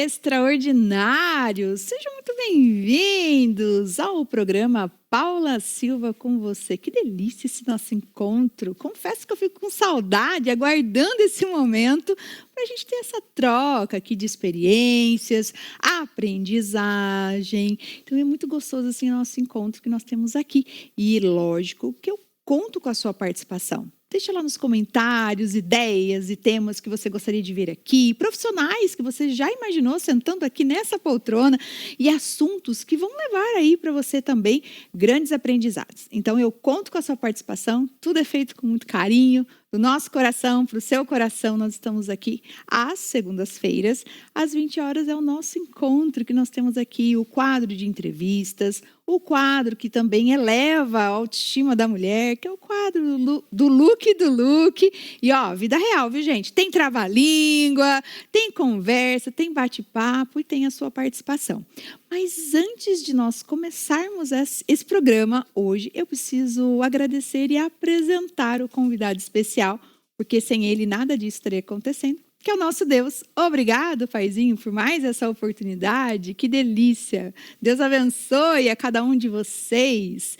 extraordinários! Sejam muito bem-vindos ao programa Paula Silva com você. Que delícia esse nosso encontro. Confesso que eu fico com saudade, aguardando esse momento para a gente ter essa troca aqui de experiências, aprendizagem. Então é muito gostoso assim o nosso encontro que nós temos aqui. E lógico que eu conto com a sua participação. Deixa lá nos comentários ideias e temas que você gostaria de ver aqui, profissionais que você já imaginou sentando aqui nessa poltrona e assuntos que vão levar aí para você também grandes aprendizados. Então eu conto com a sua participação, tudo é feito com muito carinho, do nosso coração para o seu coração. Nós estamos aqui às segundas-feiras, às 20 horas é o nosso encontro que nós temos aqui, o quadro de entrevistas, o quadro que também eleva a autoestima da mulher, que é o quadro do look. E ó, vida real, viu, gente? Tem trava-língua, tem conversa, tem bate-papo e tem a sua participação. Mas antes de nós começarmos esse programa hoje, eu preciso agradecer e apresentar o convidado especial, porque sem ele nada disso estaria acontecendo, que é o nosso Deus. Obrigado, Paizinho, por mais essa oportunidade. Que delícia! Deus abençoe a cada um de vocês.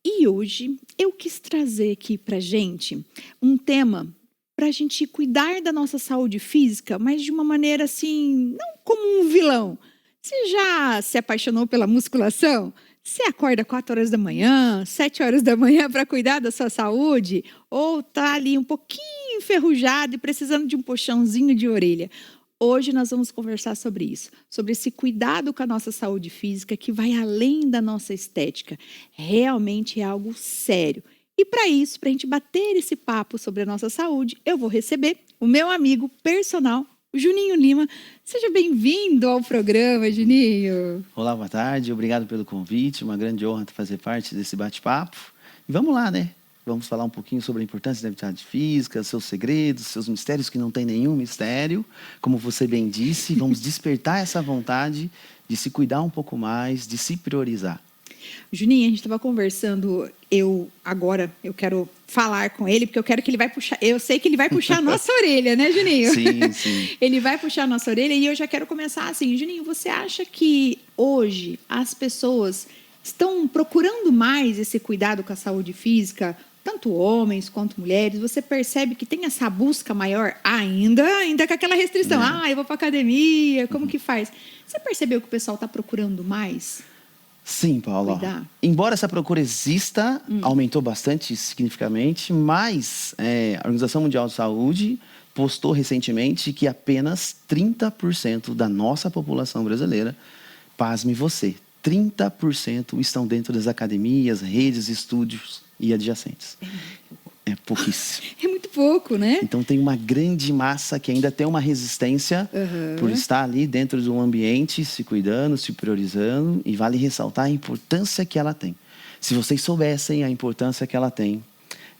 E hoje eu quis trazer aqui para a gente um tema para a gente cuidar da nossa saúde física, mas de uma maneira assim, não como um vilão. Você já se apaixonou pela musculação? Você acorda 4 horas da manhã, 7 horas da manhã para cuidar da sua saúde? Ou está ali um pouquinho enferrujado e precisando de um puxãozinho de orelha? Hoje nós vamos conversar sobre isso, sobre esse cuidado com a nossa saúde física que vai além da nossa estética. Realmente é algo sério. E para isso, para a gente bater esse papo sobre a nossa saúde, eu vou receber o meu amigo personal, o Juninho Lima. Seja bem-vindo ao programa, Juninho. Olá, boa tarde. Obrigado pelo convite. Uma grande honra fazer parte desse bate-papo. E vamos lá, né? Vamos falar um pouquinho sobre a importância da atividade física, seus segredos, seus mistérios que não tem nenhum mistério. Como você bem disse, vamos despertar essa vontade de se cuidar um pouco mais, de se priorizar. Juninho, a gente estava conversando, eu quero falar com ele, porque eu quero que ele vai puxar, eu sei que ele vai puxar a nossa orelha, né, Juninho? Sim, sim. Ele vai puxar a nossa orelha e eu já quero começar assim. Juninho, você acha que hoje as pessoas estão procurando mais esse cuidado com a saúde física, tanto homens quanto mulheres? Você percebe que tem essa busca maior ainda com aquela restrição? Eu vou para academia, como que faz? Você percebeu que o pessoal está procurando mais? Sim, Paula. Embora essa procura exista, aumentou bastante significativamente, mas a Organização Mundial de Saúde postou recentemente que apenas 30% da nossa população brasileira, pasme você, 30% estão dentro das academias, redes, estúdios e adjacentes. É pouquíssimo. É muito pouco, né? Então tem uma grande massa que ainda tem uma resistência por estar ali dentro de um ambiente, se cuidando, se priorizando, e vale ressaltar a importância que ela tem. Se vocês soubessem a importância que ela tem,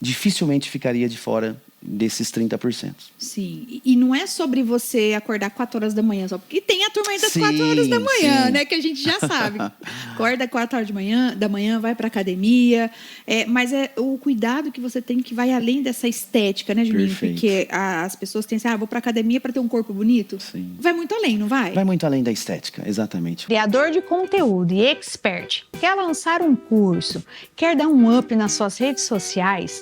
dificilmente ficaria de fora desses 30%. Sim, e não é sobre você acordar 4 horas da manhã só, porque tem a turma aí das 4 horas da manhã, né, que a gente já sabe. Acorda 4 horas da manhã, vai para academia, mas é o cuidado que você tem que vai além dessa estética, né, Juninho? Perfeito. Porque as pessoas pensam, vou para academia para ter um corpo bonito. Sim. Vai muito além, não vai? Vai muito além da estética, exatamente. Criador de conteúdo e expert, quer lançar um curso, quer dar um up nas suas redes sociais?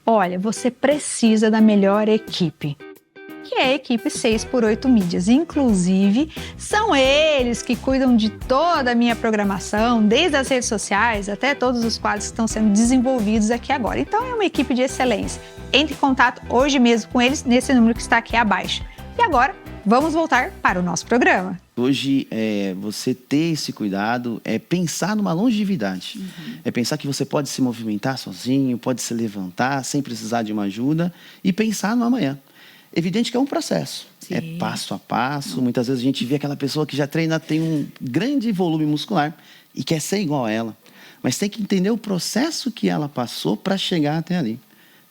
Olha, você precisa da melhor equipe, que é a equipe 6x8 Mídias. Inclusive, são eles que cuidam de toda a minha programação, desde as redes sociais até todos os quadros que estão sendo desenvolvidos aqui agora. Então, é uma equipe de excelência. Entre em contato hoje mesmo com eles nesse número que está aqui abaixo. E agora, vamos voltar para o nosso programa. Hoje, você ter esse cuidado é pensar numa longevidade. É pensar que você pode se movimentar sozinho, pode se levantar sem precisar de uma ajuda e pensar no amanhã. Evidente que é um processo. Sim. É passo a passo. Muitas vezes a gente vê aquela pessoa que já treina, tem um grande volume muscular e quer ser igual a ela. Mas tem que entender o processo que ela passou para chegar até ali.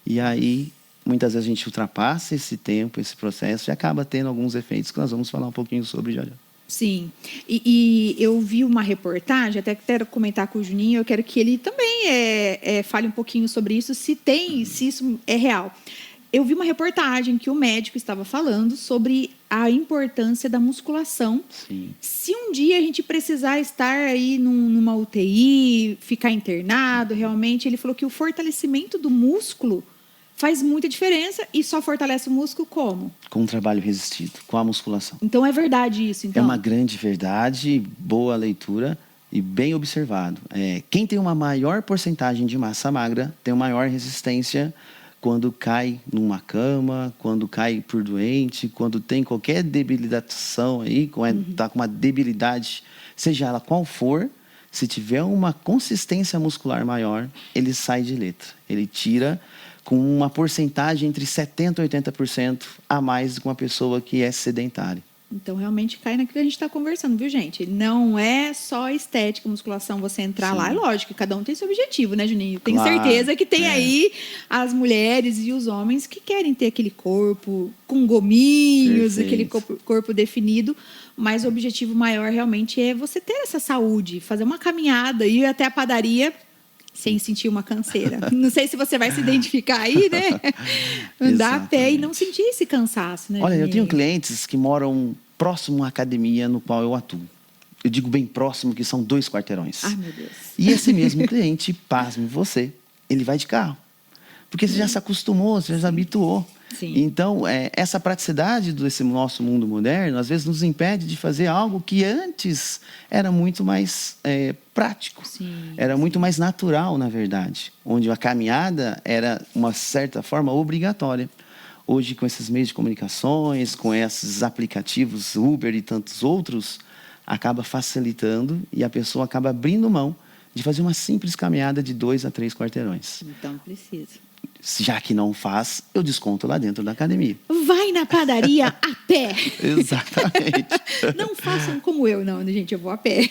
E aí, muitas vezes a gente ultrapassa esse tempo, esse processo e acaba tendo alguns efeitos que nós vamos falar um pouquinho sobre já. Sim, e eu vi uma reportagem, até quero comentar com o Juninho, eu quero que ele também fale um pouquinho sobre isso, se isso é real. Eu vi uma reportagem que o médico estava falando sobre a importância da musculação. Sim. Se um dia a gente precisar estar aí numa UTI, ficar internado, realmente, ele falou que o fortalecimento do músculo faz muita diferença e só fortalece o músculo como? Com o trabalho resistido, com a musculação. Então é verdade isso, então? É uma grande verdade, boa leitura e bem observado. Quem tem uma maior porcentagem de massa magra tem uma maior resistência quando cai numa cama, quando cai por doente, quando tem qualquer debilitação aí, tá com uma debilidade, seja ela qual for, se tiver uma consistência muscular maior, ele sai de letra. Ele tira com uma porcentagem entre 70% e 80% a mais do que uma pessoa que é sedentária. Então, realmente cai naquilo que a gente está conversando, viu, gente? Não é só estética, musculação, você entrar lá. É lógico, cada um tem seu objetivo, né, Juninho? Tenho certeza que tem aí as mulheres e os homens que querem ter aquele corpo com gominhos, aquele corpo definido. Mas o objetivo maior realmente é você ter essa saúde, fazer uma caminhada, ir até a padaria sem sentir uma canseira. Não sei se você vai se identificar aí, né? Andar a pé e não sentir esse cansaço, né? Olha, eu tenho clientes que moram próximo à academia no qual eu atuo. Eu digo bem próximo, que são 2 quarteirões. Ai, meu Deus. E esse mesmo cliente, pasme você, ele vai de carro. Porque você já se acostumou, você já se habituou. Sim. Então, essa praticidade desse nosso mundo moderno, às vezes nos impede de fazer algo que antes era muito mais prático. Sim, era muito mais natural, na verdade. Onde a caminhada era, uma certa forma, obrigatória. Hoje, com esses meios de comunicações, com esses aplicativos Uber e tantos outros, acaba facilitando e a pessoa acaba abrindo mão de fazer uma simples caminhada de 2 a 3 quarteirões. Então, precisa. Já que não faz, eu desconto lá dentro da academia. Vai na padaria a pé. Exatamente. Não façam como eu, não, gente, eu vou a pé.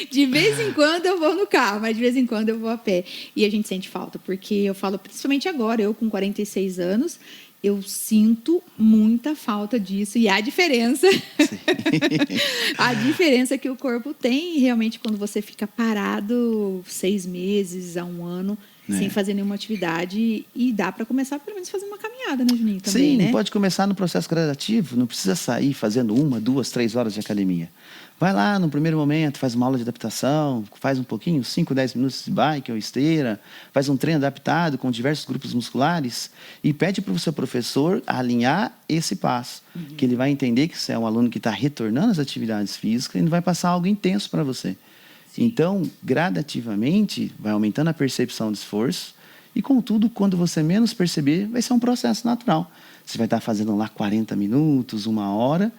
De vez em quando eu vou no carro, mas de vez em quando eu vou a pé. E a gente sente falta, porque eu falo, principalmente agora, eu com 46 anos, eu sinto muita falta disso. E há diferença. A diferença que o corpo tem, realmente, quando você fica parado 6 meses a 1 ano, sem fazer nenhuma atividade, e dá para começar pelo menos fazer uma caminhada, né, Juninho? Também, Sim, né? Pode começar no processo gradativo, não precisa sair fazendo 1, 2, 3 horas de academia. Vai lá no primeiro momento, faz uma aula de adaptação, faz um pouquinho, 5, 10 minutos de bike ou esteira, faz um treino adaptado com diversos grupos musculares e pede para o seu professor alinhar esse passo, que ele vai entender que você é um aluno que está retornando às atividades físicas e não vai passar algo intenso para você. Então, gradativamente, vai aumentando a percepção de esforço e, contudo, quando você menos perceber, vai ser um processo natural. Você vai estar fazendo lá 40 minutos, 1 hora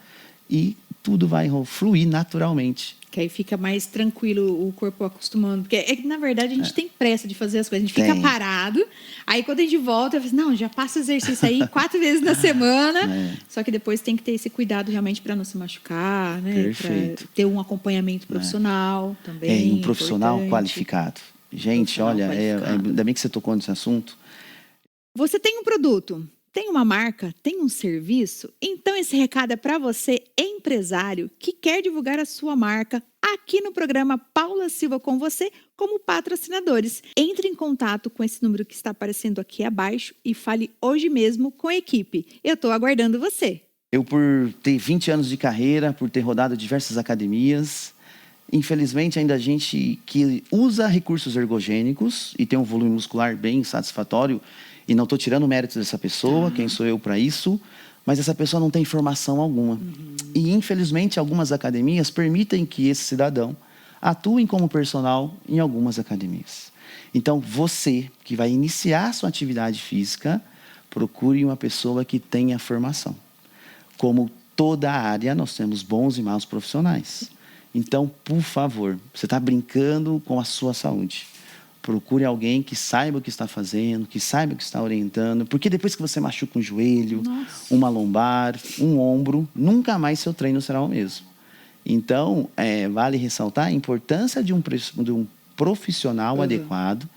e tudo vai fluir naturalmente. Que aí fica mais tranquilo o corpo acostumando. Porque é que, na verdade, a gente tem pressa de fazer as coisas. A gente fica parado. Aí, quando a gente volta, eu falo, não, já passa o exercício aí 4 vezes na semana. Só que depois tem que ter esse cuidado realmente para não se machucar, né? Perfeito. Para ter um acompanhamento profissional também. Um profissional importante. qualificado. Gente, olha, ainda bem que você tocou nesse assunto. Você tem um produto, tem uma marca, tem um serviço? Então esse recado é para você, empresário, que quer divulgar a sua marca aqui no programa Paula Silva com você como patrocinadores. Entre em contato com esse número que está aparecendo aqui abaixo e fale hoje mesmo com a equipe. Eu estou aguardando você. Eu, por ter 20 anos de carreira, por ter rodado diversas academias, infelizmente ainda a gente que usa recursos ergogênicos e tem um volume muscular bem satisfatório, e não estou tirando o mérito dessa pessoa, quem sou eu para isso, mas essa pessoa não tem formação alguma. E, infelizmente, algumas academias permitem que esse cidadão atue como personal em algumas academias. Então, você que vai iniciar sua atividade física, procure uma pessoa que tenha formação. Como toda área, nós temos bons e maus profissionais. Então, por favor, você está brincando com a sua saúde. Procure alguém que saiba o que está fazendo, que saiba o que está orientando, porque depois que você machuca um joelho, uma lombar, um ombro, nunca mais seu treino será o mesmo. Então, vale ressaltar a importância de um profissional adequado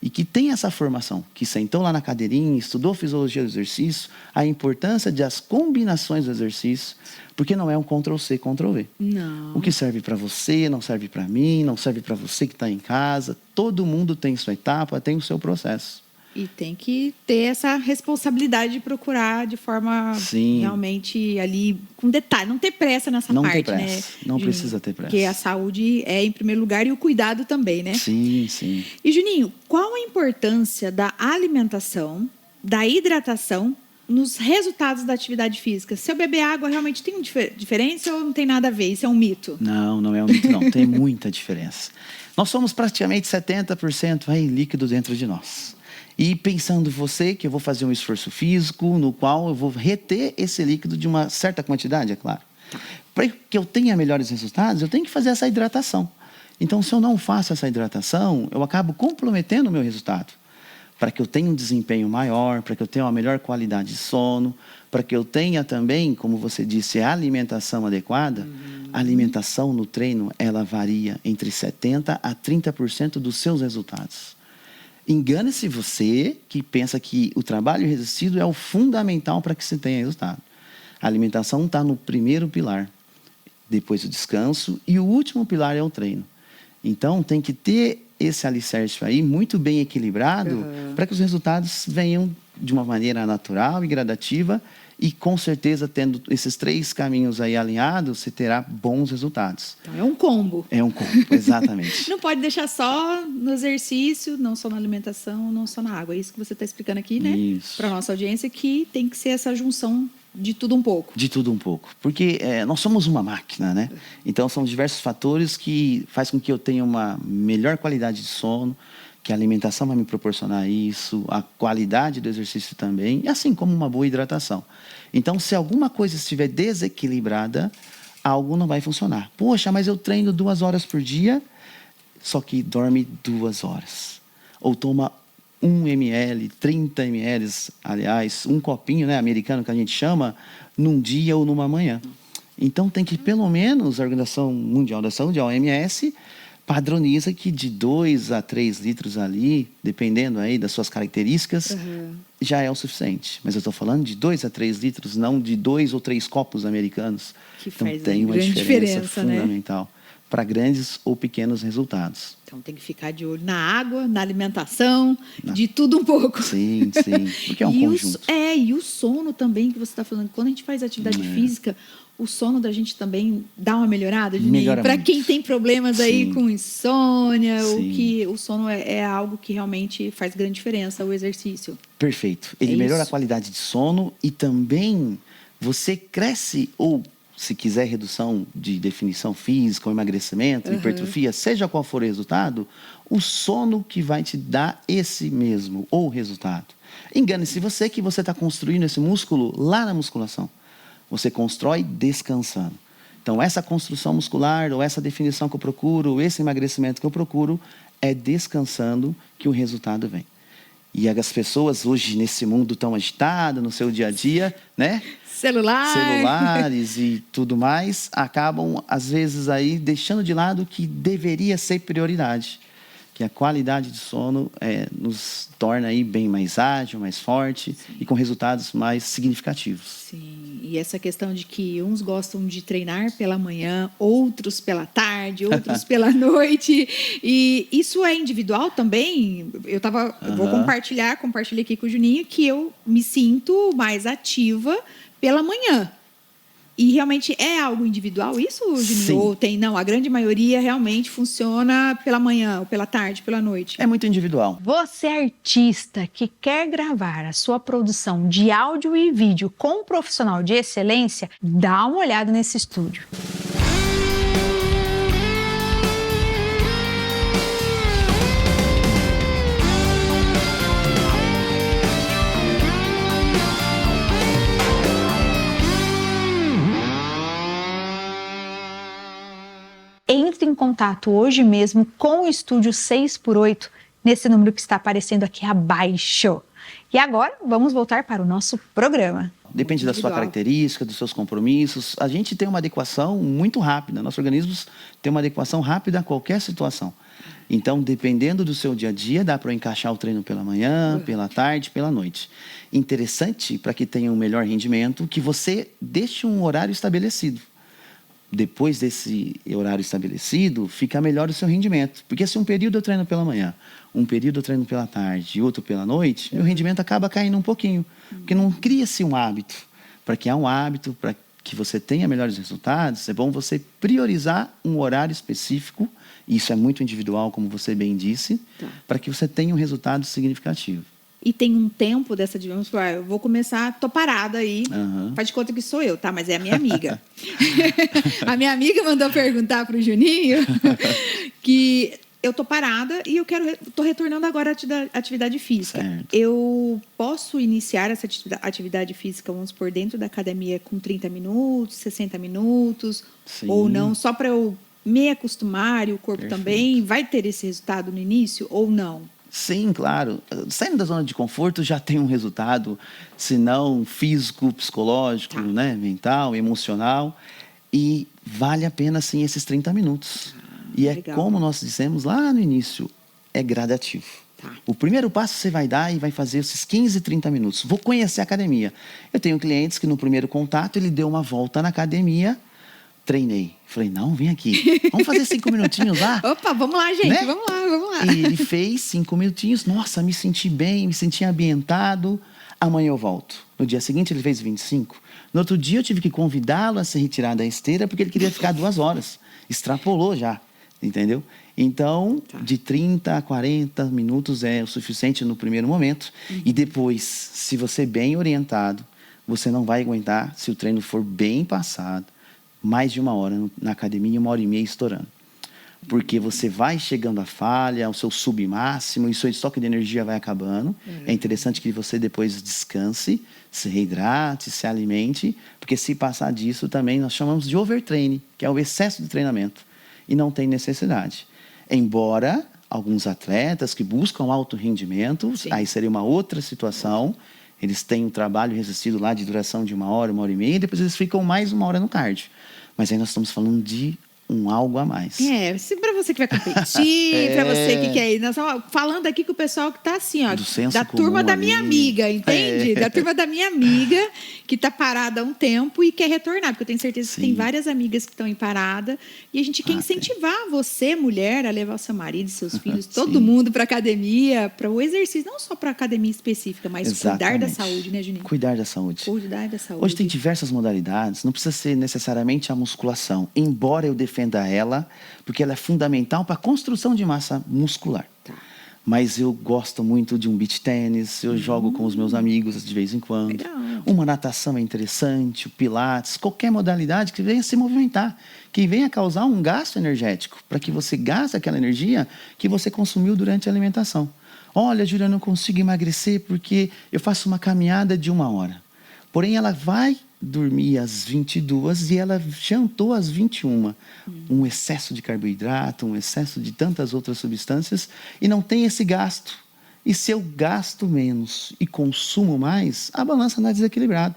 e que tenha essa formação, que sentou lá na cadeirinha, estudou fisiologia do exercício, a importância das combinações do exercício, porque não é um Ctrl-C, Ctrl-V. Não. O que serve para você, não serve para mim, não serve para você que está em casa. Todo mundo tem sua etapa, tem o seu processo. E tem que ter essa responsabilidade de procurar de forma Sim. realmente ali com detalhe. Não ter pressa nessa Não parte, ter pressa. né? Não Juninho? precisa ter pressa. Porque a saúde é em primeiro lugar e o cuidado também, né? Sim, sim. E, Juninho, qual a importância da alimentação, da hidratação nos resultados da atividade física? Se eu beber água, realmente tem diferença ou não tem nada a ver? Isso é um mito? Não, não é um mito, não. Tem muita diferença. Nós somos praticamente 70% aí líquido dentro de nós. E pensando você que eu vou fazer um esforço físico no qual eu vou reter esse líquido de uma certa quantidade, é claro. Para que eu tenha melhores resultados, eu tenho que fazer essa hidratação. Então, se eu não faço essa hidratação, eu acabo comprometendo o meu resultado. Para que eu tenha um desempenho maior, para que eu tenha uma melhor qualidade de sono, para que eu tenha também, como você disse, a alimentação adequada. A alimentação no treino, ela varia entre 70% a 30% dos seus resultados. Engane-se você que pensa que o trabalho resistido é o fundamental para que se tenha resultado. A alimentação está no primeiro pilar, depois o descanso, e o último pilar é o treino. Então, tem que ter esse alicerce aí muito bem equilibrado para que os resultados venham de uma maneira natural e gradativa e, com certeza, tendo esses 3 caminhos aí alinhados, você terá bons resultados. Então, é um combo. É um combo, exatamente. Não pode deixar só no exercício, não só na alimentação, não só na água. É isso que você está explicando aqui, né? Isso. Para a nossa audiência, que tem que ser essa junção de tudo um pouco. De tudo um pouco. Porque nós somos uma máquina, né? Então, são diversos fatores que fazem com que eu tenha uma melhor qualidade de sono, que a alimentação vai me proporcionar isso, a qualidade do exercício também, assim como uma boa hidratação. Então, se alguma coisa estiver desequilibrada, algo não vai funcionar. Poxa, mas eu treino 2 horas por dia, só que dorme 2 horas. Ou toma 1 ml, 30 ml, aliás, um copinho, né, americano que a gente chama, num dia ou numa manhã. Então, tem que, pelo menos, a Organização Mundial da Saúde, a OMS, padroniza que de 2 a 3 litros ali, dependendo aí das suas características, já é o suficiente. Mas eu estou falando de 2 a 3 litros, não de 2 ou 3 copos americanos. Que então, faz tem uma grande diferença né? fundamental para grandes ou pequenos resultados. Então, tem que ficar de olho na água, na alimentação, de tudo um pouco. Sim, sim. Porque é um conjunto. E o sono também, que você está falando. Quando a gente faz atividade física, o sono da gente também dá uma melhorada, Juninho? Para quem tem problemas aí com insônia, o sono é algo que realmente faz grande diferença, o exercício. Perfeito. Ele melhora a qualidade de sono e também você cresce, ou se quiser redução de definição física, ou emagrecimento, hipertrofia, seja qual for o resultado, o sono que vai te dar esse mesmo, ou resultado. Engane-se você que você está construindo esse músculo lá na musculação. Você constrói descansando. Então, essa construção muscular, ou essa definição que eu procuro, ou esse emagrecimento que eu procuro, é descansando que o resultado vem. E as pessoas hoje, nesse mundo tão agitado, no seu dia a dia, né? Celulares e tudo mais, acabam, às vezes, aí deixando de lado o que deveria ser prioridade. Que a qualidade de sono nos torna aí bem mais ágil, mais forte e com resultados mais significativos. Sim, e essa questão de que uns gostam de treinar pela manhã, outros pela tarde, outros pela noite, e isso é individual também? Vou compartilhei aqui com o Juninho que eu me sinto mais ativa pela manhã. E realmente é algo individual isso, Juninho? Sim. Ou a grande maioria realmente funciona pela manhã, ou pela tarde, pela noite? É muito individual. Você é artista que quer gravar a sua produção de áudio e vídeo com um profissional de excelência? Dá uma olhada nesse estúdio. Entre em contato hoje mesmo com o Estúdio 6x8, nesse número que está aparecendo aqui abaixo. E agora, vamos voltar para o nosso programa. Depende da sua característica, dos seus compromissos. A gente tem uma adequação muito rápida. Nosso organismo tem uma adequação rápida a qualquer situação. Então, dependendo do seu dia a dia, dá para encaixar o treino pela manhã, pela tarde, pela noite. Interessante, para que tenha um melhor rendimento, que você deixe um horário estabelecido. depois desse horário estabelecido, fica melhor o seu rendimento. Porque se um período eu treino pela manhã, um período eu treino pela tarde e outro pela noite, meu rendimento acaba caindo um pouquinho. Porque não cria-se um hábito. Para criar um hábito, para que você tenha melhores resultados, é bom você priorizar um horário específico, e isso é muito individual, como você bem disse, para que você tenha um resultado significativo. E tem um tempo dessa, digamos, eu vou começar, tô parada aí, Uhum. faz de conta que sou eu, tá? Mas é a minha amiga. A minha amiga mandou perguntar pro Juninho que eu tô parada e tô retornando agora à atividade física. Certo. Eu posso iniciar essa atividade física, vamos por dentro da academia com 30 minutos, 60 minutos, Sim. ou não, só para eu me acostumar e o corpo Perfeito. também vai ter esse resultado no início ou não? Sim, claro. Saindo da zona de conforto já tem um resultado, se não físico, psicológico, né? Mental, emocional. E vale a pena, sim, esses 30 minutos. E é legal. como nós dissemos lá no início, é gradativo. Tá. O primeiro passo você vai dar e vai fazer esses 15, 30 minutos. Vou conhecer a academia. Eu tenho clientes que no primeiro contato ele deu uma volta na academia, treinei. Falei, não, vem aqui. Vamos fazer 5 minutinhos lá? Opa, vamos lá, gente, Né? vamos lá. E ele fez 5 minutinhos. Nossa, me senti bem, me senti ambientado. Amanhã eu volto. No dia seguinte ele fez 25. No outro dia eu tive que convidá-lo a se retirar da esteira porque ele queria ficar 2 horas. Extrapolou já, entendeu? Então, de 30 a 40 minutos é o suficiente no primeiro momento. E depois, se você é bem orientado, você não vai aguentar, se o treino for bem passado, mais de 1 hora na academia, 1h30 estourando. Porque você vai chegando à falha, ao seu submáximo, e seu estoque de energia vai acabando. É interessante que você depois descanse, se reidrate, se alimente, porque se passar disso também nós chamamos de overtraining, que é o excesso de treinamento, e não tem necessidade. Embora alguns atletas que buscam alto rendimento, aí seria uma outra situação, eles têm um trabalho resistido lá de duração de 1 hora, 1h30, e depois eles ficam mais 1 hora no cardio. Mas aí nós estamos falando de algo a mais. Se para você que vai competir, para você que quer ir. Nós estamos falando aqui com o pessoal que está assim, ó, Do senso da turma comum da ali. minha amiga, entende? Da turma da minha amiga, que está parada há um tempo e quer retornar, porque eu tenho certeza que tem várias amigas que estão em parada, e a gente quer incentivar você, mulher, a levar o seu marido, seus filhos, todo mundo para academia, para o exercício, não só para academia específica, mas cuidar da saúde, né, Juninho? Cuidar da saúde. Cuidar da saúde. Hoje tem diversas modalidades, não precisa ser necessariamente a musculação, embora eu defenda ela, porque ela é fundamental para a construção de massa muscular. Mas eu gosto muito de um beach tênis, eu jogo com os meus amigos de vez em quando. Legal. Uma natação é interessante, o pilates, qualquer modalidade que venha se movimentar, que venha causar um gasto energético, para que você gaste aquela energia que você consumiu durante a alimentação. Olha, Juliana, eu não consigo emagrecer porque eu faço uma caminhada de 1 hora. Porém, ela vai dormir às 22 e ela jantou às 21. Um excesso de carboidrato, um excesso de tantas outras substâncias e não tem esse gasto. E se eu gasto menos e consumo mais, a balança está desequilibrada.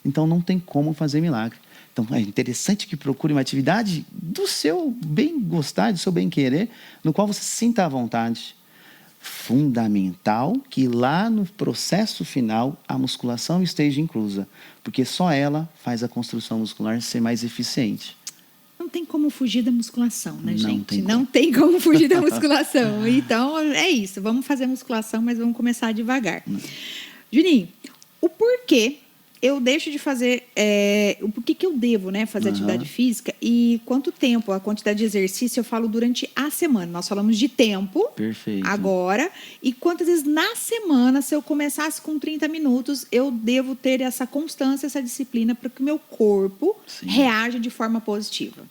Então, não tem como fazer milagre. Então, é interessante que procure uma atividade do seu bem-gostar, do seu bem-querer, no qual você se sinta à vontade. Fundamental que lá no processo final a musculação esteja inclusa, porque só ela faz a construção muscular ser mais eficiente. Não tem como fugir da musculação, né, Não gente? tem Não tem como fugir da musculação. Então, é isso. Vamos fazer musculação, mas vamos começar devagar. Juninho, o porquê eu deixo de fazer... o porquê que eu devo, né, fazer atividade física e quanto tempo, a quantidade de exercício eu falo durante a semana. Nós falamos de tempo, Perfeito. agora, e quantas vezes na semana, se eu começasse com 30 minutos, eu devo ter essa constância, essa disciplina para que o meu corpo reaja de forma positiva.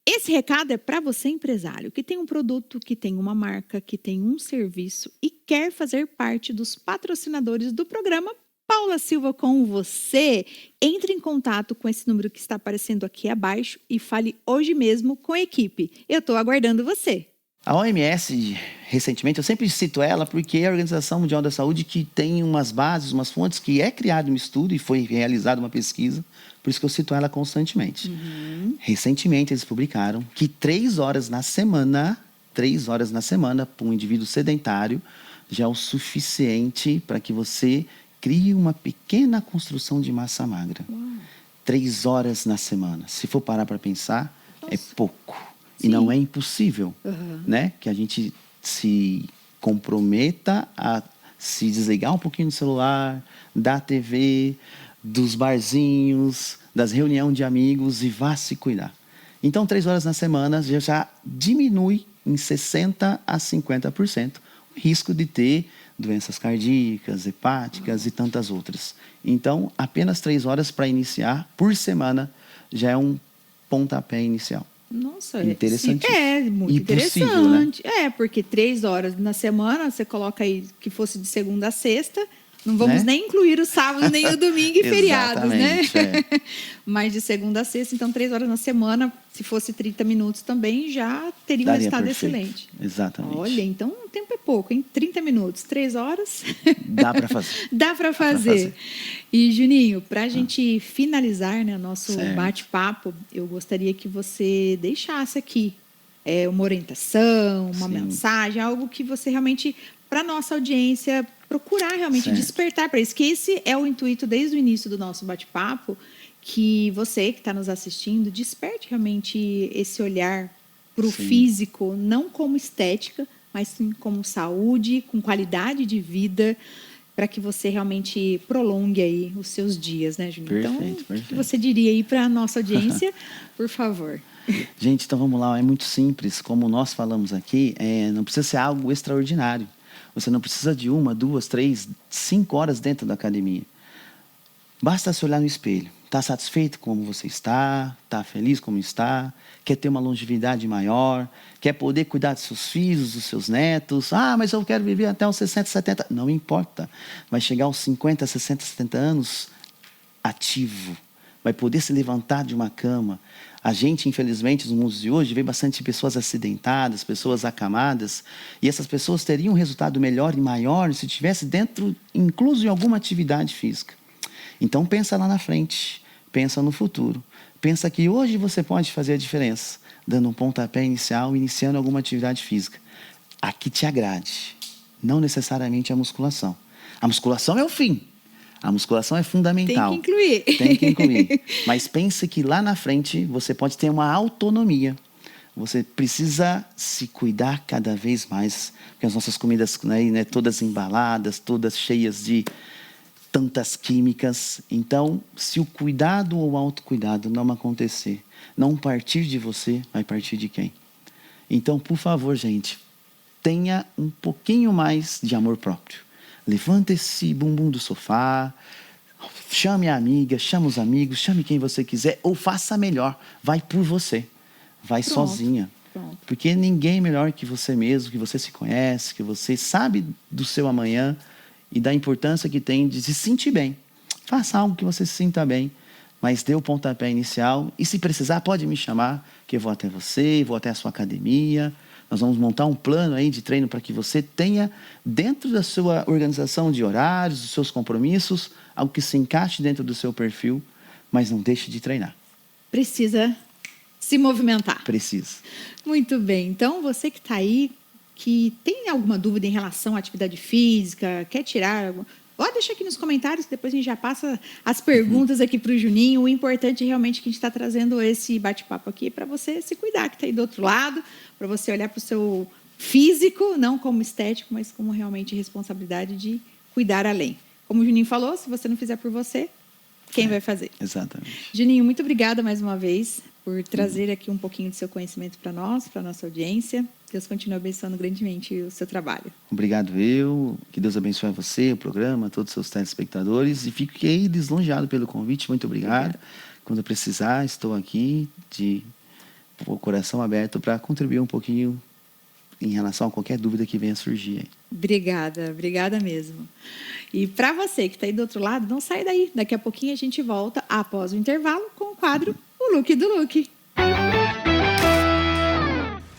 Esse recado é para você, empresário, que tem um produto, que tem uma marca, que tem um serviço e quer fazer parte dos patrocinadores do programa Paula Silva com você. Entre em contato com esse número que está aparecendo aqui abaixo e fale hoje mesmo com a equipe. Eu estou aguardando você. A OMS, recentemente, eu sempre cito ela porque é a Organização Mundial da Saúde que tem umas bases, umas fontes, que é criado um estudo e foi realizada uma pesquisa, por isso que eu cito ela constantemente. Recentemente, eles publicaram que 3 horas na semana, para um indivíduo sedentário, já é o suficiente para que você crie uma pequena construção de massa magra. 3 horas na semana. Se for parar para pensar, é pouco. Sim. E não é impossível, né? Que a gente se comprometa a se desligar um pouquinho do celular, da TV, dos barzinhos, das reuniões de amigos e vá se cuidar. Então, 3 horas na semana já diminui em 60% a 50% o risco de ter doenças cardíacas, hepáticas e tantas outras. Então, apenas 3 horas para iniciar por semana já é um pontapé inicial. Nossa, interessante. É muito e possível, interessante. Né? Porque 3 horas na semana, você coloca aí que fosse de segunda a sexta. Não vamos nem incluir o sábado, nem o domingo e feriados, né? É. Mas de segunda a sexta, então 3 horas na semana, se fosse 30 minutos também, já teria um resultado excelente. Exatamente. Olha, então o tempo é pouco, hein? 30 minutos, 3 horas. Dá para fazer. Dá para fazer. E, Juninho, para a gente finalizar, né, nosso bate-papo, eu gostaria que você deixasse aqui uma orientação, uma mensagem, algo que você realmente, para a nossa audiência, procurar realmente despertar para isso, que esse é o intuito desde o início do nosso bate-papo, que você que está nos assistindo, desperte realmente esse olhar para o físico, não como estética, mas sim como saúde, com qualidade de vida, para que você realmente prolongue aí os seus dias, né, Juninho? Perfeito. O que você diria aí para a nossa audiência, por favor? Gente, então vamos lá, é muito simples, como nós falamos aqui, não precisa ser algo extraordinário. Você não precisa de 1, 2, 3, 5 horas dentro da academia. Basta se olhar no espelho. Está satisfeito como você está? Está feliz como está? Quer ter uma longevidade maior? Quer poder cuidar dos seus filhos, dos seus netos? Ah, mas eu quero viver até os 60, 70. Não importa. Vai chegar aos 50, 60, 70 anos ativo. Vai poder se levantar de uma cama. A gente, infelizmente, nos mundos de hoje, vê bastante pessoas acidentadas, pessoas acamadas, e essas pessoas teriam um resultado melhor e maior se estivesse dentro, incluso em alguma atividade física. Então, pensa lá na frente, pensa no futuro. Pensa que hoje você pode fazer a diferença, dando um pontapé inicial, iniciando alguma atividade física. A que te agrade, não necessariamente a musculação. A musculação é o fim. A musculação é fundamental. Tem que incluir. Mas pense que lá na frente você pode ter uma autonomia. Você precisa se cuidar cada vez mais. Porque as nossas comidas, né, todas embaladas, todas cheias de tantas químicas. Então, se o cuidado ou o autocuidado não acontecer, não partir de você, vai partir de quem? Então, por favor, gente, tenha um pouquinho mais de amor próprio. Levanta esse bumbum do sofá, chame a amiga, chame os amigos, chame quem você quiser, ou faça melhor, vai por você, vai sozinha. Porque ninguém é melhor que você mesmo, que você se conhece, que você sabe do seu amanhã e da importância que tem de se sentir bem. Faça algo que você se sinta bem, mas dê o pontapé inicial e se precisar pode me chamar, que eu vou até você, vou até a sua academia. Nós vamos montar um plano aí de treino para que você tenha, dentro da sua organização de horários, dos seus compromissos, algo que se encaixe dentro do seu perfil, mas não deixe de treinar. Precisa se movimentar. Precisa. Muito bem. Então, você que está aí, que tem alguma dúvida em relação à atividade física, quer tirar... Pode deixar aqui nos comentários, que depois a gente já passa as perguntas aqui para o Juninho. O importante é realmente que a gente está trazendo esse bate-papo aqui para você se cuidar, que está aí do outro lado, para você olhar para o seu físico, não como estético, mas como realmente responsabilidade de cuidar além. Como o Juninho falou, se você não fizer por você, quem vai fazer? Exatamente. Juninho, muito obrigada mais uma vez por trazer aqui um pouquinho do seu conhecimento para nós, para a nossa audiência. Deus continue abençoando grandemente o seu trabalho. Obrigado que Deus abençoe você, o programa, todos os seus telespectadores, e fiquei lisonjeado pelo convite, muito obrigado. Quando precisar, estou aqui de coração aberto para contribuir um pouquinho em relação a qualquer dúvida que venha surgir aí. Obrigada mesmo. E para você que está aí do outro lado, não sai daí. Daqui a pouquinho a gente volta, após o intervalo, com o quadro O Look do Look.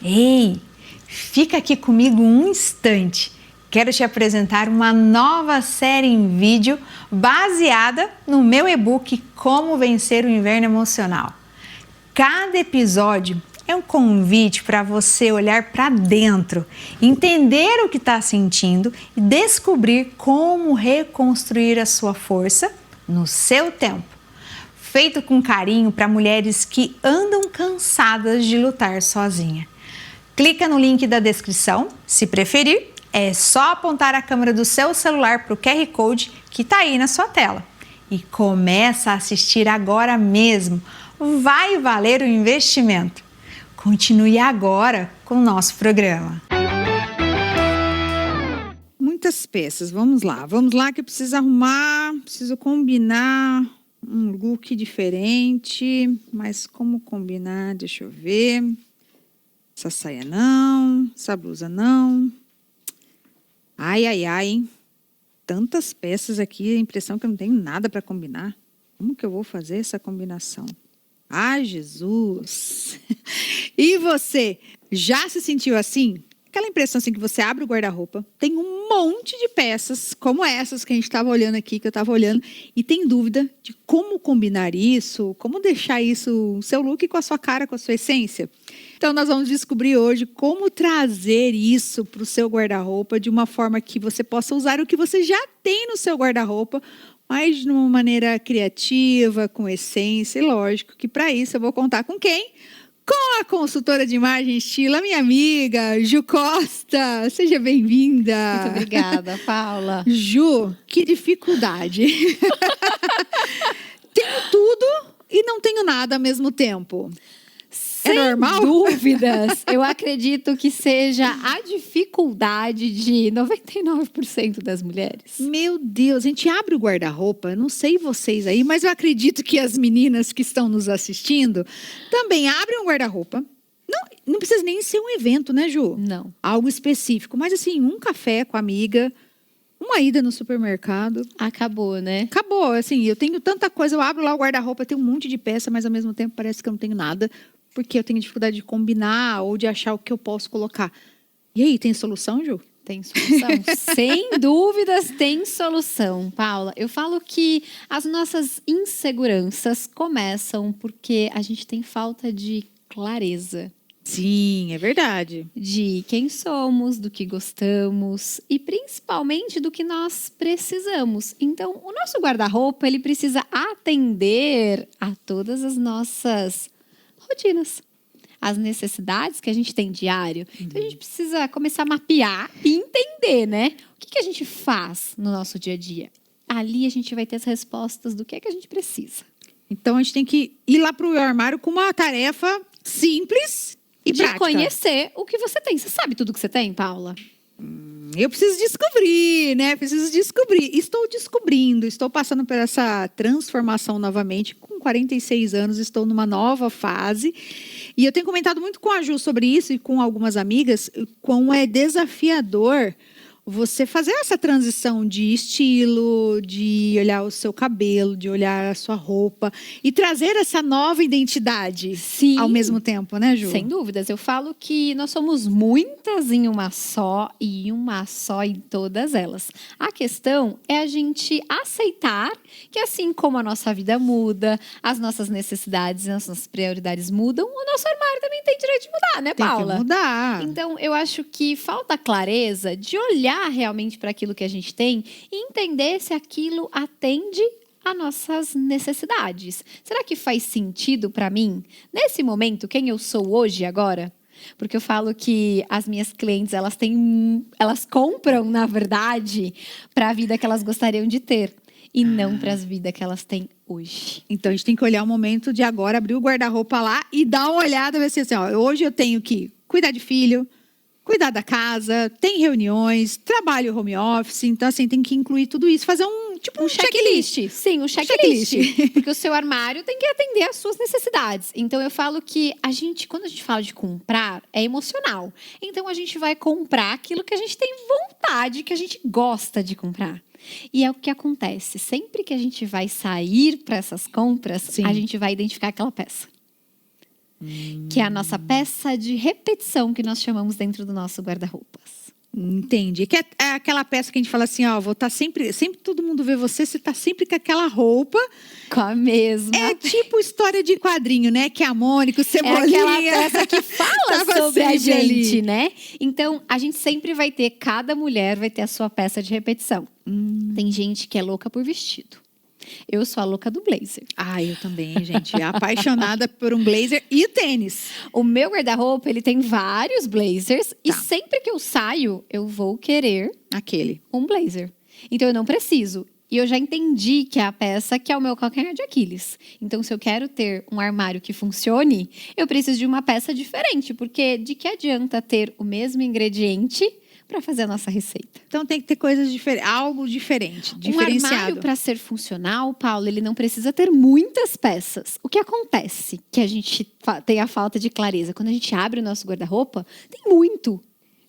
Ei, fica aqui comigo um instante. Quero te apresentar uma nova série em vídeo baseada no meu e-book Como Vencer o Inverno Emocional. Cada episódio é um convite para você olhar para dentro, entender o que está sentindo e descobrir como reconstruir a sua força no seu tempo. feito com carinho para mulheres que andam cansadas de lutar sozinha. Clica no link da descrição, se preferir, é só apontar a câmera do seu celular para o QR Code que está aí na sua tela. E começa a assistir agora mesmo. Vai valer o investimento. Continue agora com o nosso programa. Muitas peças, vamos lá que eu preciso arrumar, preciso combinar um look diferente, mas como combinar, deixa eu ver, essa saia não, essa blusa não, ai, hein, tantas peças aqui, a impressão que eu não tenho nada para combinar, como que eu vou fazer essa combinação? Ai, Jesus! E você, já se sentiu assim? Aquela impressão assim que você abre o guarda-roupa, tem um monte de peças, como essas que a gente estava olhando aqui, que eu estava olhando, e tem dúvida de como combinar isso, como deixar isso, o seu look com a sua cara, com a sua essência. Então, nós vamos descobrir hoje como trazer isso para o seu guarda-roupa de uma forma que você possa usar o que você já tem no seu guarda-roupa, mas de uma maneira criativa, com essência, e lógico que para isso eu vou contar com quem? Com a consultora de imagem estilo, a minha amiga Ju Costa. Seja bem-vinda. Muito obrigada, Paula. Ju, que dificuldade. Tenho tudo e não tenho nada ao mesmo tempo. Sem normal? dúvidas. Eu acredito que seja a dificuldade de 99% das mulheres. Meu Deus, a gente abre o guarda-roupa, eu não sei vocês aí, mas eu acredito que as meninas que estão nos assistindo também abrem um guarda-roupa. Não precisa nem ser um evento, né, Ju? Não. Algo específico, mas assim, um café com a amiga, uma ida no supermercado. Acabou, né? Acabou, assim, eu tenho tanta coisa, eu abro lá o guarda-roupa, tem um monte de peça, mas ao mesmo tempo parece que eu não tenho nada, porque eu tenho dificuldade de combinar ou de achar o que eu posso colocar. E aí, tem solução, Ju? Tem solução? Sem dúvidas tem solução, Paula. Eu falo que as nossas inseguranças começam porque a gente tem falta de clareza. Sim, é verdade. De quem somos, do que gostamos e principalmente do que nós precisamos. Então, o nosso guarda-roupa, ele precisa atender a todas as nossas rotinas, as necessidades que a gente tem diário. Então, a gente precisa começar a mapear e entender, né? O que a gente faz no nosso dia a dia. Ali a gente vai ter as respostas do que é que a gente precisa. Então, a gente tem que ir lá para o armário com uma tarefa simples e de prática. conhecer o que você tem. Você sabe tudo que você tem, Paula? Eu preciso descobrir, né? Preciso descobrir. Estou descobrindo, estou passando por essa transformação novamente. Com 46 anos, estou numa nova fase. E eu tenho comentado muito com a Ju sobre isso e com algumas amigas, quão é desafiador você fazer essa transição de estilo, de olhar o seu cabelo, de olhar a sua roupa e trazer essa nova identidade. Sim. Ao mesmo tempo, né, Ju? Sem dúvidas. Eu falo que nós somos muitas em uma só e uma só em todas elas. A questão é a gente aceitar que assim como a nossa vida muda, as nossas necessidades, as nossas prioridades mudam, o nosso armário também tem direito de mudar, né, Paula? Tem que mudar. Então, eu acho que falta clareza de olhar realmente para aquilo que a gente tem e entender se aquilo atende a nossas necessidades. Será que faz sentido para mim, nesse momento, quem eu sou hoje, agora? Porque eu falo que as minhas clientes, elas compram, na verdade, para a vida que elas gostariam de ter. E não para as vidas que elas têm hoje. Então, a gente tem que olhar o momento de agora, abrir o guarda-roupa lá e dar uma olhada, ver se assim, ó, hoje eu tenho que cuidar de filho, cuidar da casa, tem reuniões, trabalho home office, então assim, tem que incluir tudo isso, fazer um checklist. Sim, um checklist. Porque o seu armário tem que atender às suas necessidades. Então eu falo que quando a gente fala de comprar, é emocional. Então a gente vai comprar aquilo que a gente tem vontade, que a gente gosta de comprar. E é o que acontece, sempre que a gente vai sair para essas compras, Sim. a gente vai identificar aquela peça. Que é a nossa peça de repetição que nós chamamos dentro do nosso guarda-roupas. Entendi. Que é aquela peça que a gente fala assim, ó, vou estar sempre todo mundo vê você está sempre com aquela roupa. Com a mesma. É tipo história de quadrinho, né? Que a Mônica, o Cebolinha. É aquela peça que fala sobre a gente, ali. né? Então, a gente sempre vai ter, cada mulher vai ter a sua peça de repetição. Tem gente que é louca por vestido. Eu sou a louca do blazer. Ah, eu também, gente. Apaixonada por um blazer e tênis. O meu guarda-roupa, ele tem vários blazers. E Tá. sempre que eu saio, eu vou querer Aquele. um blazer. Então, eu não preciso. E eu já entendi que é a peça que é o meu calcanhar de Aquiles. Então, se eu quero ter um armário que funcione, eu preciso de uma peça diferente. Porque de que adianta ter o mesmo ingrediente para fazer a nossa receita? Então tem que ter coisas diferentes, algo diferente, Um diferenciado. armário, para ser funcional, Paulo, ele não precisa ter muitas peças. O que acontece? Que a gente tem a falta de clareza. Quando a gente abre o nosso guarda-roupa, tem muito.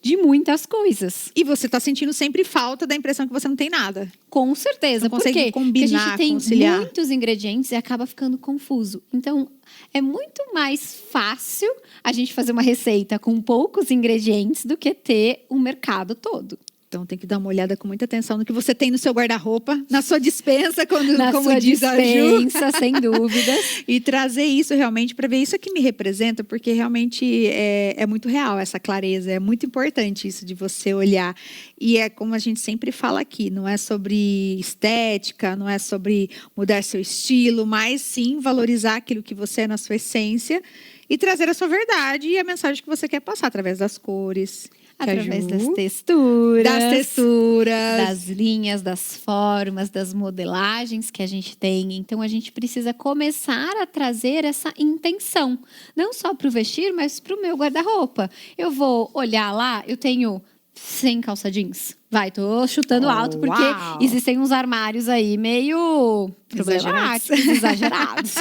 De muitas coisas. E você tá sentindo sempre falta da impressão que você não tem nada. Com certeza. Não Por consegue quê? Porque a combinar, gente tem conciliar. muitos ingredientes e acaba ficando confuso. Então, é muito mais fácil a gente fazer uma receita com poucos ingredientes do que ter um mercado todo. Então tem que dar uma olhada com muita atenção no que você tem no seu guarda-roupa, na sua despensa, Na como sua diz a Ju. dispensa, sem dúvidas. E trazer isso realmente para ver isso que me representa, porque realmente é muito real essa clareza, é muito importante isso de você olhar. E é como a gente sempre fala aqui, não é sobre estética, não é sobre mudar seu estilo, mas sim valorizar aquilo que você é na sua essência e trazer a sua verdade e a mensagem que você quer passar através das cores. que a Através Ju- das texturas. das texturas. Das linhas, das formas, das modelagens que a gente tem. Então, a gente precisa começar a trazer essa intenção. Não só para o vestir, mas para o meu guarda-roupa. Eu vou olhar lá, eu tenho 100 calça jeans. Vai, tô chutando alto, porque Uau! existem uns armários aí meio Exagerados. problemáticos, exagerados.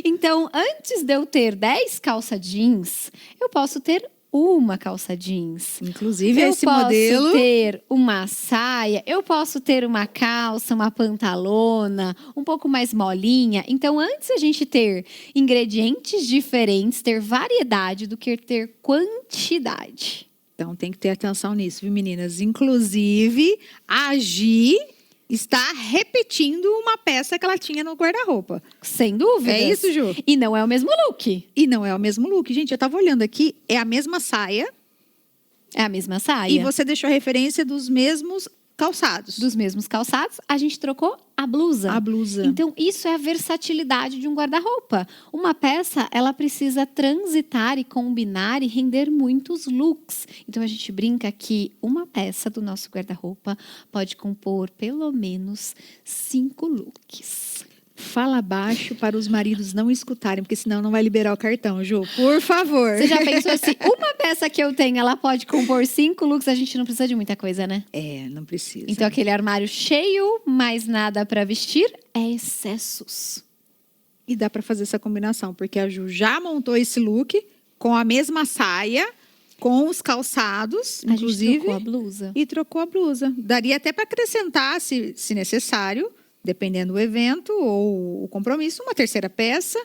Então, antes de eu ter 10 calça jeans, eu posso ter uma calça jeans. Inclusive, Eu esse posso modelo. ter uma saia, eu posso ter uma calça, uma pantalona, um pouco mais molinha. Então, antes a gente ter ingredientes diferentes, ter variedade do que ter quantidade. Então tem que ter atenção nisso, viu, meninas? Inclusive, a Gi está repetindo uma peça que ela tinha no guarda-roupa. Sem dúvida. É isso, Ju? E não é o mesmo look. E não é o mesmo look. Gente, eu tava olhando aqui, é a mesma saia É a mesma saia. e você deixou a referência dos mesmos calçados. Dos mesmos calçados, a gente trocou a blusa. A blusa. Então, isso é a versatilidade de um guarda-roupa. Uma peça, ela precisa transitar e combinar e render muitos looks. Então, a gente brinca que uma peça do nosso guarda-roupa pode compor pelo menos 5 looks. Fala baixo para os maridos não escutarem, porque senão não vai liberar o cartão, Ju. Por favor. Você já pensou se uma peça que eu tenho, ela pode compor 5 looks? A gente não precisa de muita coisa, né? É, não precisa. Então, aquele armário cheio, mais nada para vestir, é excessos. E dá para fazer essa combinação, porque a Ju já montou esse look com a mesma saia, com os calçados, A gente inclusive, trocou a blusa. e trocou a blusa. Daria até para acrescentar, se necessário, dependendo do evento ou o compromisso, uma terceira peça,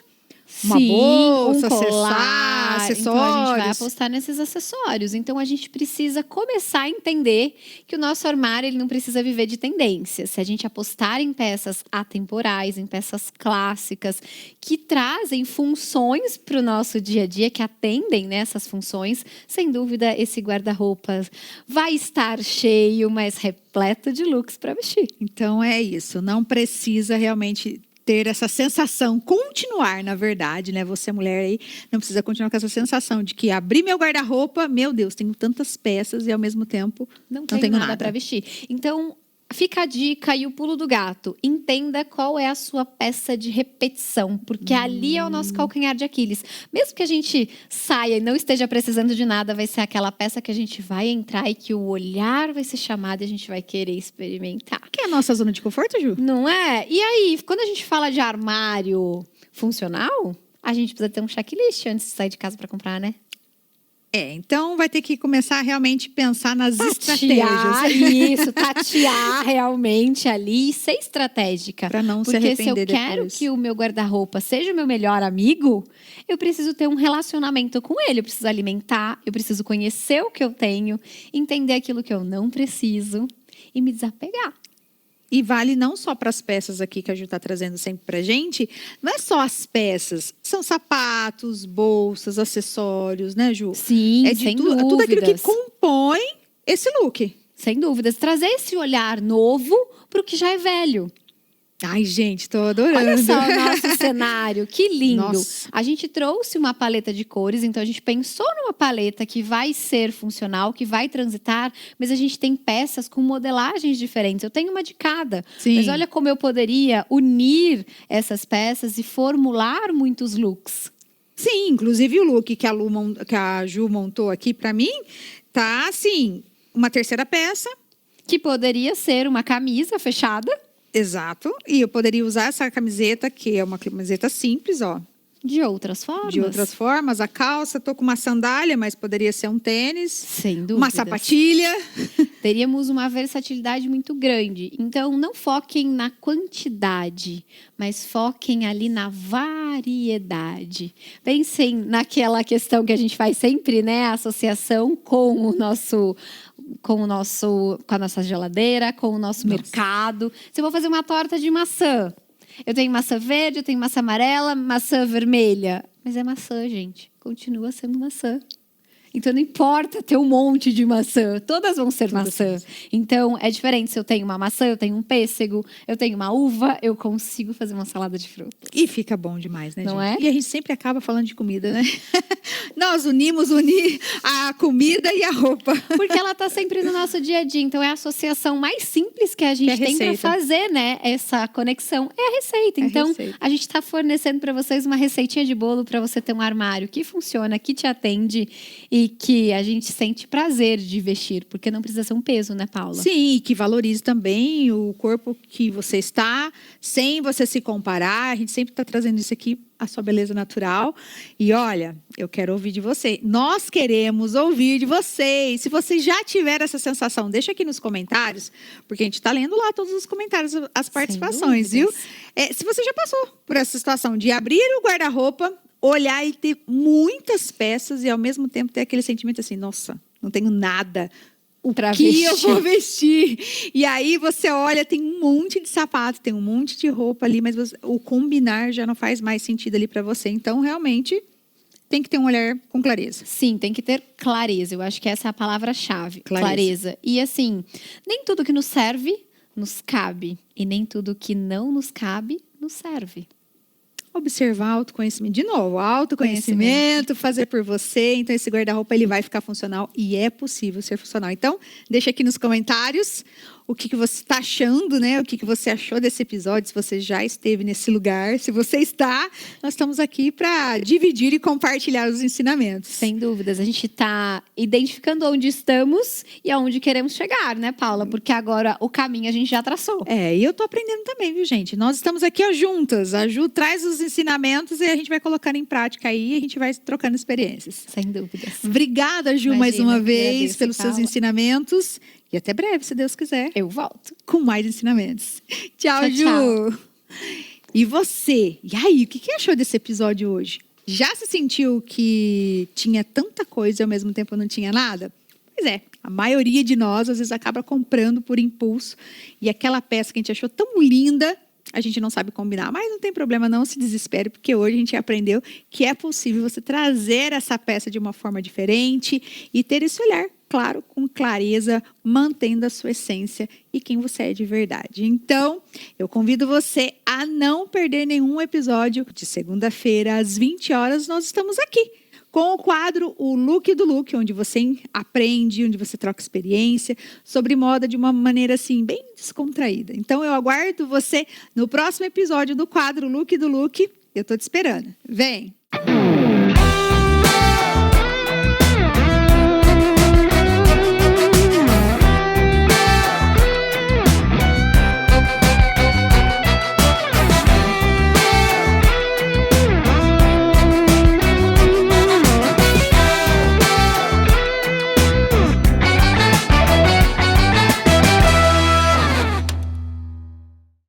uma Sim, bolsa, um colar. acessórios. Então, a gente vai apostar nesses acessórios. Então, a gente precisa começar a entender que o nosso armário ele não precisa viver de tendências. Se a gente apostar em peças atemporais, em peças clássicas, que trazem funções para o nosso dia a dia, que atendem nessas funções, sem dúvida, esse guarda-roupa vai estar cheio, mas repleto de looks para vestir. Então é isso, não precisa realmente ter essa sensação, continuar, na verdade, né? Você, mulher aí, não precisa continuar com essa sensação de que abrir meu guarda-roupa, meu Deus, tenho tantas peças e ao mesmo tempo Não tenho tenho nada nada. para vestir. Então, fica a dica e o pulo do gato. Entenda qual é a sua peça de repetição, porque ali é o nosso calcanhar de Aquiles. Mesmo que a gente saia e não esteja precisando de nada, vai ser aquela peça que a gente vai entrar e que o olhar vai ser chamado e a gente vai querer experimentar. Que é a nossa zona de conforto, Ju? Não é? E aí, quando a gente fala de armário funcional, a gente precisa ter um checklist antes de sair de casa para comprar, né? Então vai ter que começar a realmente pensar nas Tatear, estratégias. isso, tatear realmente ali e ser estratégica. Para não se Porque se eu arrepender quero depois. que o meu guarda-roupa seja o meu melhor amigo, eu preciso ter um relacionamento com ele. Eu preciso alimentar, eu preciso conhecer o que eu tenho, entender aquilo que eu não preciso e me desapegar. E vale não só para as peças aqui que a Ju está trazendo sempre para gente, não é só as peças, são sapatos, bolsas, acessórios, né, Ju? Sim, É de sem tudo, dúvidas. tudo aquilo que compõe esse look. Sem dúvidas. Trazer esse olhar novo para o que já é velho. Ai, gente, tô adorando. Olha só o nosso cenário, que lindo. Nossa. A gente trouxe uma paleta de cores, então a gente pensou numa paleta que vai ser funcional, que vai transitar, mas a gente tem peças com modelagens diferentes. Eu tenho uma de cada, Sim. mas olha como eu poderia unir essas peças e formular muitos looks. Sim, inclusive o look que a Ju montou aqui pra mim, tá assim, uma terceira peça. Que poderia ser uma camisa fechada. Exato. E eu poderia usar essa camiseta, que é uma camiseta simples, ó. De outras formas. De outras formas. A calça, tô com uma sandália, mas poderia ser um tênis. Sem dúvidas. Uma sapatilha. Teríamos uma versatilidade muito grande. Então, não foquem na quantidade, mas foquem ali na variedade. Pensem naquela questão que a gente faz sempre, né? A associação com a nossa geladeira, com o nosso mercado. Se eu vou fazer uma torta de maçã, eu tenho maçã verde, eu tenho maçã amarela, maçã vermelha. Mas é maçã, gente. Continua sendo maçã. Então, não importa ter um monte de maçã. Todas vão ser maçã. Então, é diferente. Se eu tenho uma maçã, eu tenho um pêssego, eu tenho uma uva, eu consigo fazer uma salada de frutas. E fica bom demais, né, Não gente? é? E a gente sempre acaba falando de comida, né? Nós unir a comida e a roupa. Porque ela tá sempre no nosso dia a dia. Então, é a associação mais simples que a gente Que é a tem para receita. fazer, né? Essa conexão. É a receita. É a Então, receita. a gente tá fornecendo para vocês uma receitinha de bolo para você ter um armário que funciona, que te atende e que a gente sente prazer de vestir. Porque não precisa ser um peso, né, Paula? Sim, e que valorize também o corpo que você está, sem você se comparar. A gente sempre está trazendo isso aqui, a sua beleza natural. E olha, eu quero ouvir de você. Nós queremos ouvir de vocês. Se você já tiver essa sensação, deixa aqui nos comentários, porque a gente está lendo lá todos os comentários, as participações, viu? dúvidas. Se você já passou por essa situação de abrir o guarda-roupa, olhar e ter muitas peças e ao mesmo tempo ter aquele sentimento assim, nossa, não tenho nada. O Pra que vestir. eu vou vestir? E aí você olha, tem um monte de sapato, tem um monte de roupa ali, mas o combinar já não faz mais sentido ali para você. Então, realmente, tem que ter um olhar com clareza. Sim, tem que ter clareza. Eu acho que essa é a palavra-chave. Clareza. Clareza. E assim, nem tudo que nos serve, nos cabe. E nem tudo que não nos cabe, nos serve. Observar autoconhecimento. De novo, autoconhecimento, fazer por você. Então, esse guarda-roupa ele vai ficar funcional e é possível ser funcional. Então, deixa aqui nos comentários o que você está achando, né? O que você achou desse episódio, se você já esteve nesse lugar. Se você está, nós estamos aqui para dividir e compartilhar os ensinamentos. Sem dúvidas. A gente está identificando onde estamos e aonde queremos chegar, né, Paula? Porque agora o caminho a gente já traçou. E eu tô aprendendo também, viu, gente? Nós estamos aqui ó, juntas. A Ju traz os ensinamentos e a gente vai colocando em prática aí e a gente vai trocando experiências. Sem dúvidas. Obrigada, Ju, Imagina, mais uma eu vez, agradeço, pelos seus Paula. ensinamentos. E até breve, se Deus quiser, Eu volto. com mais ensinamentos. Tchau, Tchau, Ju! tchau. E você? E aí, o que achou desse episódio hoje? Já se sentiu que tinha tanta coisa e ao mesmo tempo não tinha nada? Pois é, a maioria de nós às vezes acaba comprando por impulso e aquela peça que a gente achou tão linda, a gente não sabe combinar. Mas não tem problema, não se desespere, porque hoje a gente aprendeu que é possível você trazer essa peça de uma forma diferente e ter esse olhar, claro, com clareza, mantendo a sua essência e quem você é de verdade. Então, eu convido você a não perder nenhum episódio. De segunda-feira, às 20 horas, nós estamos aqui com o quadro O Look do Look, onde você aprende, onde você troca experiência sobre moda de uma maneira assim, bem descontraída. Então, eu aguardo você no próximo episódio do quadro Look do Look. Eu estou te esperando. Vem!